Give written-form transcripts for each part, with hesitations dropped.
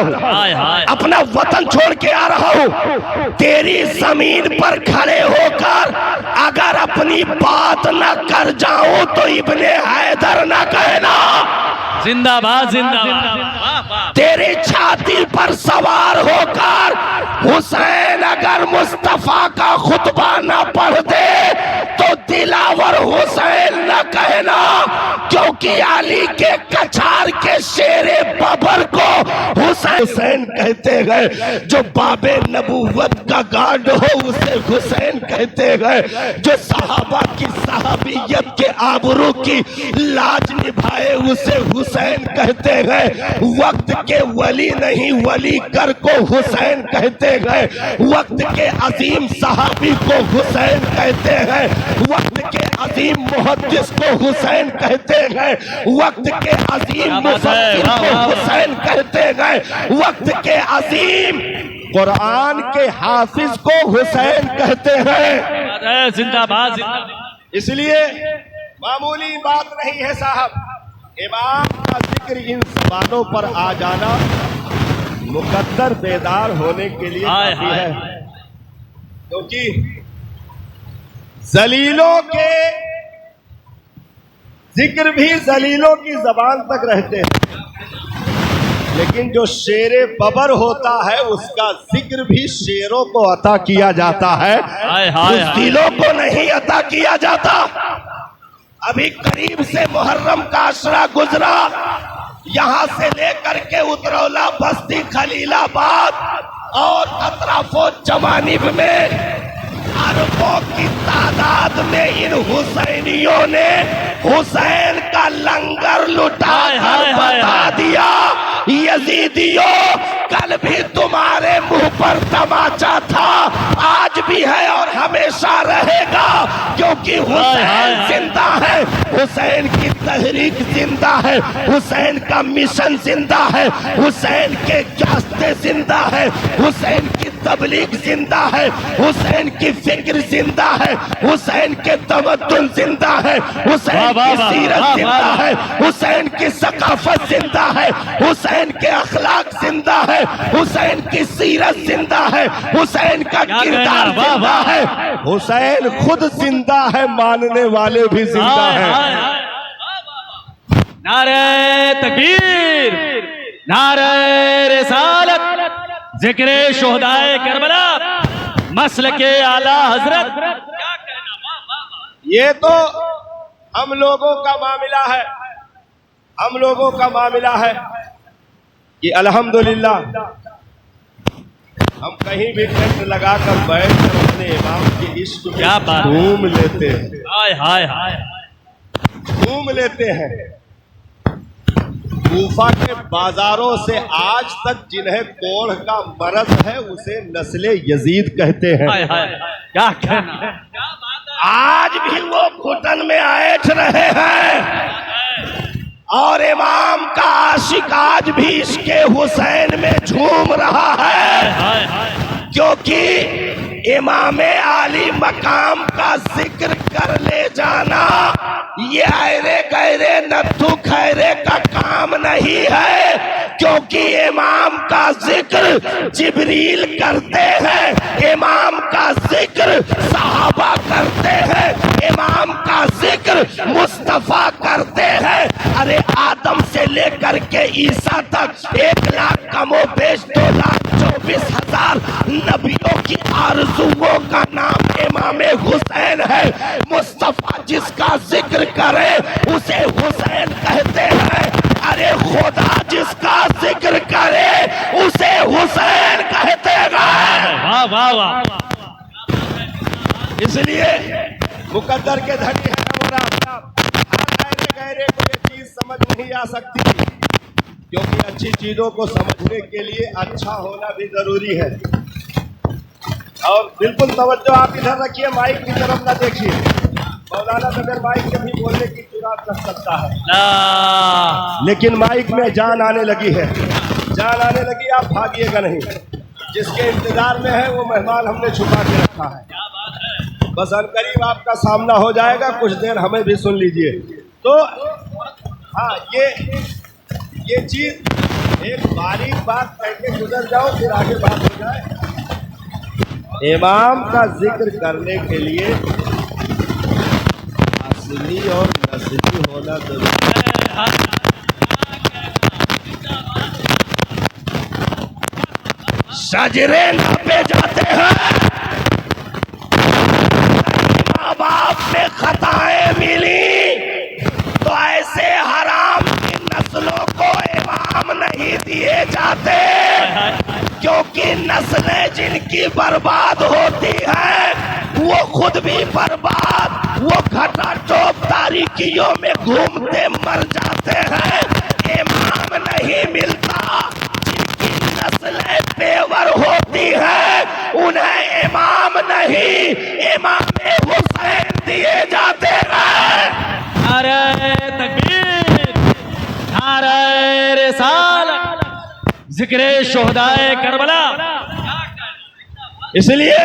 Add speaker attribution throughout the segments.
Speaker 1: रहा हूँ, अपना वतन छोड़ के आ रहा हूँ। तेरी जमीन पर खड़े होकर अगर अपनी बात न कर जाऊं तो इब्ने हैदर न कहना।
Speaker 2: जिंदाबाद जिंदाबाद।
Speaker 1: तेरी छाती पर सवार होकर हुसैन अगर मुस्तफा का खुतबा न पढ़ दे तो दिलावर हुसैन न कहना, क्योंकि अली के कछार के शेरे बबर को हुसैन कहते हैं। जो बाबे नबूवत का गार्ड हो उसे हुसैन कहते हैं। जो सहाबा की सहाबियत के आबरू की लाज निभाए उसे हुसैन कहते हैं। वक्त के वली नहीं वली कर को हुसैन कहते हैं। वक्त के अजीम सहाबी को हुसैन कहते हैं। वक्त के अजीम मुहद्दिस को हुसैन कहते हैं। वक्त के अजीम मुफस्सिर को हुसैन कहते हैं। वक्त के अजीम कुरान के हाफिज को हुसैन कहते हैं।
Speaker 2: जिंदाबाद जिंदाबाद।
Speaker 1: इसलिए मामूली बात नहीं है साहब, इमाम का जिक्र इन जबानों पर आ जाना मुकद्दर बेदार होने के लिए काफी है। क्योंकि जलीलों के जिक्र भी जलीलों की जबान तक रहते हैं, लेकिन जो शेरे बबर होता है उसका जिक्र भी शेरों को अता किया जाता है, दिलों को नहीं अता किया जाता। अभी करीब से मुहर्रम का अशरा गुजरा, यहाँ से लेकर के उतरौला, बस्ती, खलीलाबाद और अतराफो जमानिब में अरबों की तादाद में इन हुसैनियों ने हुसैन का लंगर लुटा कर बता दिया, यजीदियों कल भी तुम्हारे मुंह पर तमाचा था, आज भी है और हमेशा रहेगा, क्योंकि हुसैन जिंदा है, हुसैन की तहरीक जिंदा है, हुसैन का मिशन जिंदा है, हुसैन के रास्ते जिंदा है, हुसैन की तबलीग जिंदा है, हुसैन की फिक्र जिंदा है, हुसैन के तमद्दुन जिंदा है, हुसैन की सीरत जिंदा है, हुसैन की सकाफत जिंदा है, हुसैन के अखलाक जिंदा है, हुसैन की सीरत जिंदा है, हुसैन का किरदार जिंदा है, हुसैन खुद जिंदा है, मानने वाले भी जिंदा हैं।
Speaker 2: नारे तकबीर, नारे रिसालत, जिक्रे शोहदाए करबला, मसल के आला हजरत। क्या कहना,
Speaker 1: ये तो हम लोगों का मामला है, हम लोगों का मामला है कि अल्हम्दुलिल्लाह हम कहीं भी टेंट लगाकर बैठ कर अपने इमाम के इश्क में घूम लेते हैं,
Speaker 2: हाय हाय हाय,
Speaker 1: घूम लेते हैं। कूफा के बाजारों से आज तक जिन्हें कोढ़ का मरज है उसे नस्ले यजीद कहते हैं।
Speaker 2: हाय हाय, क्या कहना,
Speaker 1: आज भी वो घुटन में ऐठ रहे हैं और इमाम का आशिक आज भी इसके हुसैन में झूम रहा है, क्योंकि इमाम आली मकाम का जिक्र कर ले जाना ये ऐरे गैरे नत्थु खैरे का काम नहीं है, क्योंकि इमाम का जिक्र जिब्रील करते हैं, इमाम का जिक्र सहाबा करते हैं, इमाम का जिक्र मुस्तफा करते हैं। अरे आदम से लेकर के ईसा तक 1 लाख कमो बेश 2,24,000 नबियों की आरज़ुओं का नाम इमाम हुसैन है। मुस्तफा जिसका जिक्र करे उसे हुसैन कहते हैं। अरे खुदा जिसका जिक्र करे उसे हुसैन कहते हैं।
Speaker 2: वाह वाह वाह।
Speaker 1: इसलिए मुकद्दर के धनी है हमारा, गहरे को ये चीज समझ नहीं आ सकती, क्योंकि अच्छी चीजों को समझने के लिए अच्छा होना भी जरूरी है। और बिल्कुल तवज्जो आप इधर रखिए, माइक की तरफ ना देखिए। मौलाना सदर माइक के भी बोलने की जुरात रख सकता है, लेकिन माइक में जान आने लगी है, जान आने लगी, आप भागिएगा नहीं। जिसके इंतजार में है वो मेहमान हमने छुपा के रखा है, बस अनकरीब आपका सामना हो जाएगा, कुछ देर हमें भी सुन लीजिए। तो हाँ, ये चीज एक बारीक बात कह के गुजर जाओ, फिर आगे बात हो जाए। इमाम का जिक्र करने के लिए असली और नस्ली होना जरूरी है। सजरे नापे जाते हैं, माँ बाप में खताएं मिली तो ऐसे हराम की नस्लों को इमाम नहीं दिए जाते, क्योंकि नस्लें जिनकी बर्बाद होती है वो खुद भी बर्बाद, वो घटा टोप तारीकियों में घूमते मर जाते हैं। इमाम नहीं मिलता, जिनकी नस्लें पेवर होती है उन्हें इमाम नहीं, इमाम हुसैन दिए जाते हैं।
Speaker 2: नारे तकबीर, नारे रिसालत, जिक्रे शोहदाए करबला।
Speaker 1: इसलिए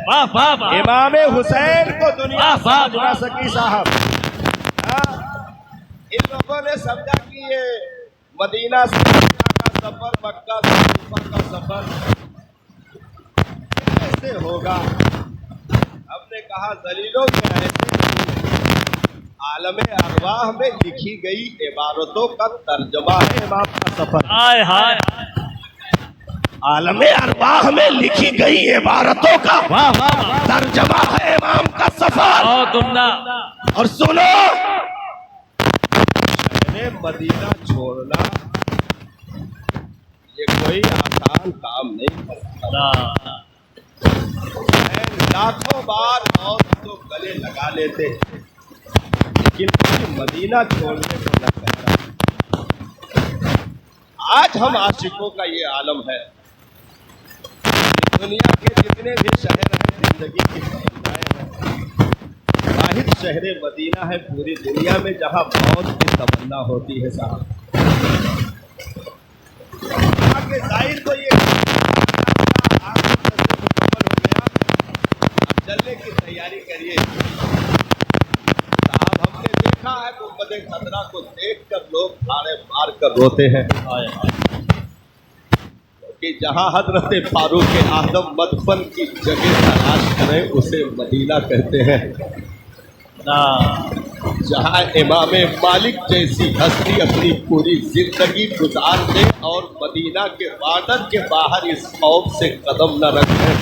Speaker 2: वाह वाह वाह,
Speaker 1: इमाम हुसैन को दुनिया
Speaker 2: वाह, वाह,
Speaker 1: समझ ना सकी साहब। इन लोगों ने समझा कि ये मदीना से मक्का का सफर, मक्का से कूफा का सफर कैसे होगा। हमने कहा दलीलों में ऐसे आलमे अरवाह में लिखी गई इबारतों का तर्जमा है इमाम का सफर।
Speaker 2: हाय हाय,
Speaker 1: आलमे अरवाह में लिखी गई इबारतों का
Speaker 2: वाह वाह,
Speaker 1: तर्जमा है इमाम का सफर।
Speaker 2: और तुमना
Speaker 1: और सुनो, शहर मदीना छोड़ना ये कोई आसान काम नहीं है। लाखों बार मौत तो गले लगा लेते, लेकिन मदीना छोड़ने को न कहना। आज हम आशिकों का ये आलम है। दुनिया के जितने भी शहर हैं, जिंदगी की तमन्नाएं हैं, वाहिद शहर मदीना है पूरी दुनिया में जहां मौत की तमन्ना होती है साहब। आगे जाहिर तो ये मुकम्मल हो गया, अब चलने की तैयारी करिए साहब। हमने देखा है गुंबद खतरा को देखकर लोग फाड़े मार कर रोते हैं, कि जहां हजरत फारूक आजम मदफन की जगह तलाश करें उसे मदीना कहते हैं। जहां इमाम मालिक जैसी हस्ती अपनी पूरी जिंदगी गुजार दे और मदीना के बॉर्डर के बाहर इस कौम से कदम न रखें,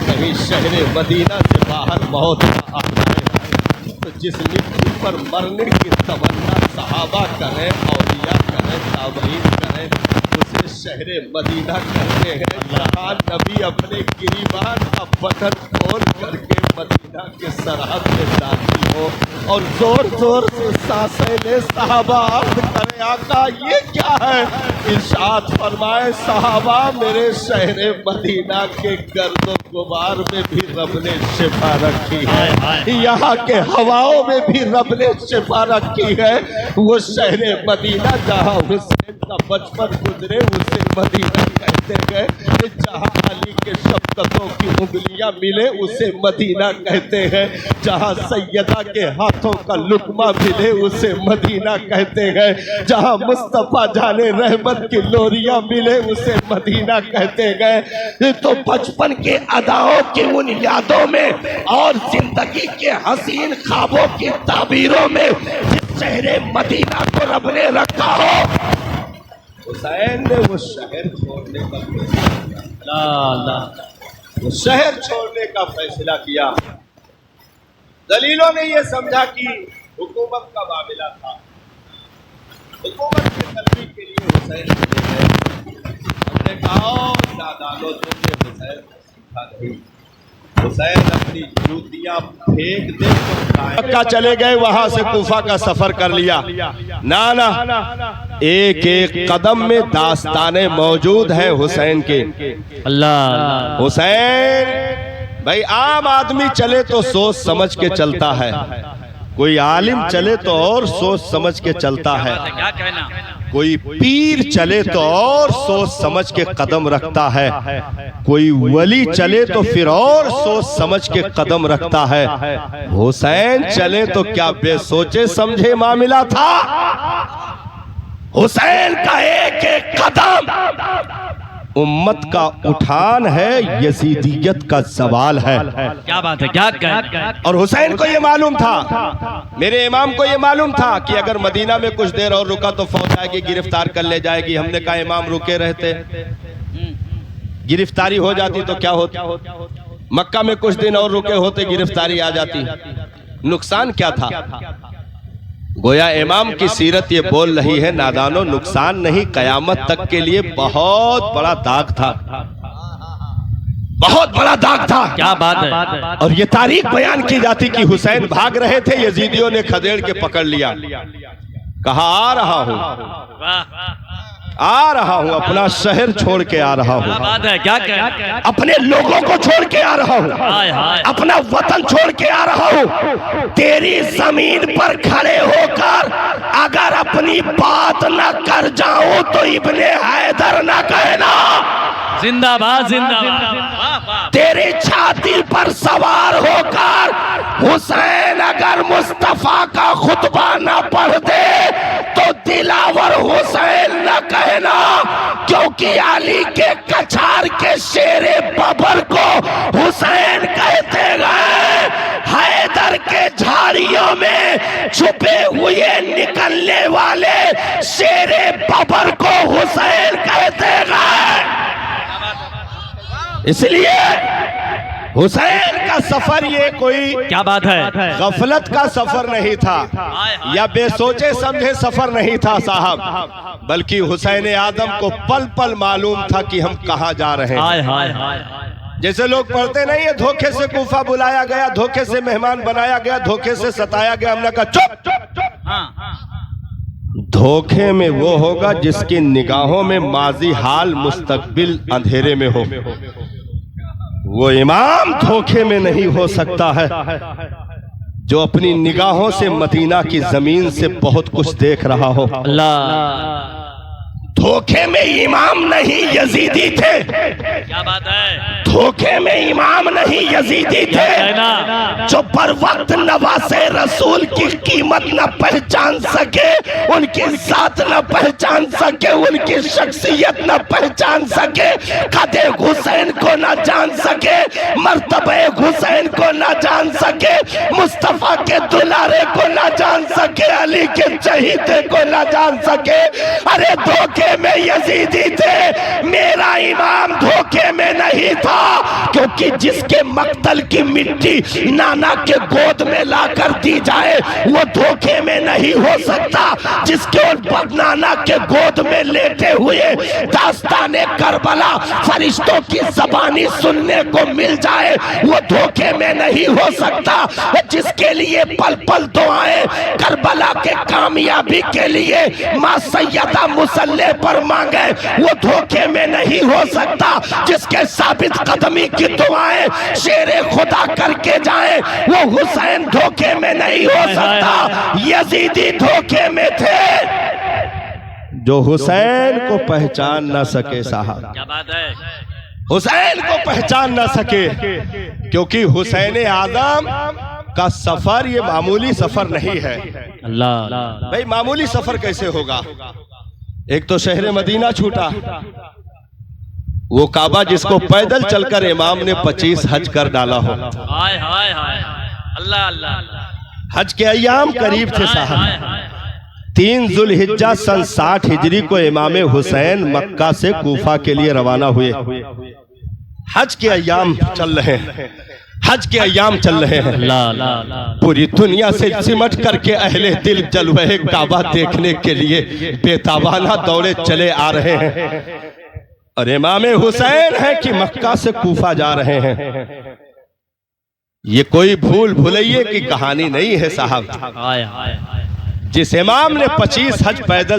Speaker 1: कहीं शहर मदीना से बाहर मौत न आ जाए। तो जिस मिट्टी पर मरने की तमन्ना सहाबा करें, औलिया करें, ताबईन करें, उसे शहर मदीना कहते हैं। जहाँ नबी अपने गिरीबान का बटन खोल करके मदीना के सरहद में दाखिल हो और जोर जोर से सांसें ले, साहबा अर्ज करे आका ये क्या है। इरशाद फरमाए साहबा मेरे शहर मदीना के गर्दो गुबार में भी रब ने शिफा रखी है, यहाँ के हवाओं में भी रब ने शिफा रखी है। वो शहर मदीना जहाँ हुसैन का बचपन गुजरे उसे मदीना कहते गए, जहाँ अली के शफ़क़तों की उंगलियां मिले उसे मदीना कहते हैं, जहाँ सैयदा के हाथों का लुक़मा मिले उसे मदीना कहते हैं, जहाँ मुस्तफ़ा जाने रहमत की लोरियां मिले उसे मदीना कहते गए। तो बचपन के अदाओं की उन यादों में और जिंदगी के हसीन ख्वाबों की ताबीरों में जिस शहर मदीना को रब ने रखा हो, हुसैन ने वो शहर छोड़ने का फैसला, वो शहर छोड़ने का फैसला किया। दलीलों ने ये समझा कि हुकूमत का मामला था, हुकूमत के तलबी के लिए हुसैन चले गए। हमने कहा नादानो तुमने हुसैन को सीखा नहीं, हुसैन अपनी जूतियां फेंक दे मक्का चले गए, वहां से कूफा का सफर कर लिया। ना ना, एक एक कदम में दास्ताने मौजूद है हुसैन के।
Speaker 2: अल्लाह,
Speaker 1: हुसैन भाई आम आदमी चले तो सोच समझ के चलता है, कोई आलिम चले तो और सोच समझ के चलता है,
Speaker 2: क्या कहना,
Speaker 1: कोई पीर चले तो और सोच समझ के कदम रखता है, कोई वली चले तो फिर और सोच समझ के कदम रखता है। हुसैन चले तो क्या बेसोचे समझे मामला था। हुसैन का एक एक कदम उम्मत का उठान है, यजीदियत का सवाल है।
Speaker 2: क्या बात है, क्या कह।
Speaker 1: और हुसैन को ये मालूम था, मेरे इमाम को ये मालूम था कि अगर मदीना में कुछ देर और रुका तो फौज आएगी, गिरफ्तार कर ले जाएगी। हमने कहा इमाम रुके रहते, गिरफ्तारी हो जाती तो क्या होता। मक्का में कुछ दिन और रुके होते, गिरफ्तारी आ जाती। नुकसान क्या था? गोया इमाम की सीरत ये बोल रही है, नादानो नुकसान नहीं, कयामत तक के लिए बहुत बड़ा दाग था, बहुत बड़ा दाग था।
Speaker 2: क्या बात है।
Speaker 1: और ये तारीख बयान की जाती कि हुसैन भाग रहे थे, यजीदियों ने खदेड़ के पकड़ लिया, कहा आ रहा हूं, आ रहा हूं, अपना शहर छोड़ के आ रहा हूं।
Speaker 2: क्या बात है, क्या कह।
Speaker 1: अपने लोगों को छोड़ के आ रहा हूं, अपना वतन छोड़ के आ रहा हूं। तेरी जमीन पर खड़े होकर अगर अपनी बात न कर जाऊं तो इब्ने हैदर न कहना।
Speaker 2: जिंदाबाद जिंदाबाद।
Speaker 1: तेरी छाती पर सवार होकर हुसैन अगर मुस्तफा का खुतबा न पढ़ दे तो दिलावर हुसैन न कहना, क्योंकि अली के कछार के शेरे बबर को हुसैन कहते गए। हैदर के झाड़ियों में छुपे हुए निकलने वाले शेरे बबर को हुसैन कहते गए। इसलिए हुसैन का सफर ये कोई
Speaker 2: क्या बात है,
Speaker 1: गफलत का सफर नहीं था या बेसोचे समझे सफर नहीं था साहब, बल्कि हुसैन आदम को पल पल मालूम था कि हम कहां जा रहे हैं।
Speaker 2: हाय हाय हाय।
Speaker 1: जैसे लोग पढ़ते नहीं है, धोखे से कूफा बुलाया गया, धोखे से मेहमान बनाया गया, धोखे से सताया गया। हमने कहा चुप चुप चुप। धोखे में वो होगा जिसकी निगाहों में माजी हाल मुस्तकबिल अंधेरे में हो। वो इमाम धोखे में नहीं हो सकता है जो अपनी निगाहों से मदीना की जमीन से बहुत कुछ देख रहा हो।
Speaker 2: अल्लाह।
Speaker 1: धोखे में इमाम नहीं यजीदी थे।
Speaker 2: क्या बात है।
Speaker 1: धोखे में इमाम नहीं यजीदी थे, जो बर वक्त नवासे रसूल की कीमत न पहचान सके, उनकी जात न पहचान सके, उनकी शख्सियत न पहचान सके, कदे हुसैन को न जान सके, मर्तबे हुसैन को न जान सके, मुस्तफा के दुलारे को न जान सके, अली के चहीते को न जान सके। अरे धोखे में यजीदी थे, मेरा इमाम धोखे में नहीं था, क्योंकि जिसके मक्तल की मिट्टी नाना के गोद में लाकर दी जाए वो धोखे में नहीं हो सकता। जिसके नाना के गोद में लेटे हुए दास्ताने करबला फरिश्तों की ज़बानी सुनने को मिल जाए वो धोखे में नहीं हो सकता। जिसके लिए पल पल दुआएं करबला के कामयाबी के लिए मां सैयदा मुसल्ले पर मांगे वो धोखे में नहीं हो सकता। जिसके साबित कदमी की दुआएं शेरे खुदा करके जाए वो हुसैन धोखे में नहीं हो सकता। यजीदी धोखे में थे जो हुसैन को पहचान न सके साहब।
Speaker 2: क्या बात है।
Speaker 1: हुसैन को पहचान न सके, क्योंकि हुसैन आदम का सफर ये मामूली सफर नहीं है।
Speaker 2: अल्लाह।
Speaker 1: भाई मामूली सफर कैसे होगा? एक तो शहर मदीना छूटा, वो काबा जिसको पैदल चलकर इमाम ने 25 हज कर डाला हो।
Speaker 2: हाय हाय हाय। अल्लाह अल्लाह।
Speaker 1: हज के अय्याम करीब थे साहब। 3 जुल्हिज्जा सन 60 हिजरी को इमाम हुसैन मक्का से कूफा के लिए रवाना हुए। हज के अय्याम चल रहे हैं, हज के अय्याम चल रहे हैं। पूरी दुनिया से सिमट करके अहले दिल जलवे काबा देखने के लिए बेतावाना दौड़े चले आ रहे हैं, और इमाम हुसैन है कि मक्का से कूफा जा रहे हैं। ये कोई भूल भुलैये की कहानी नहीं है साहब।
Speaker 2: हाय हाय।
Speaker 1: जिस इमाम ने 25 हज पैदल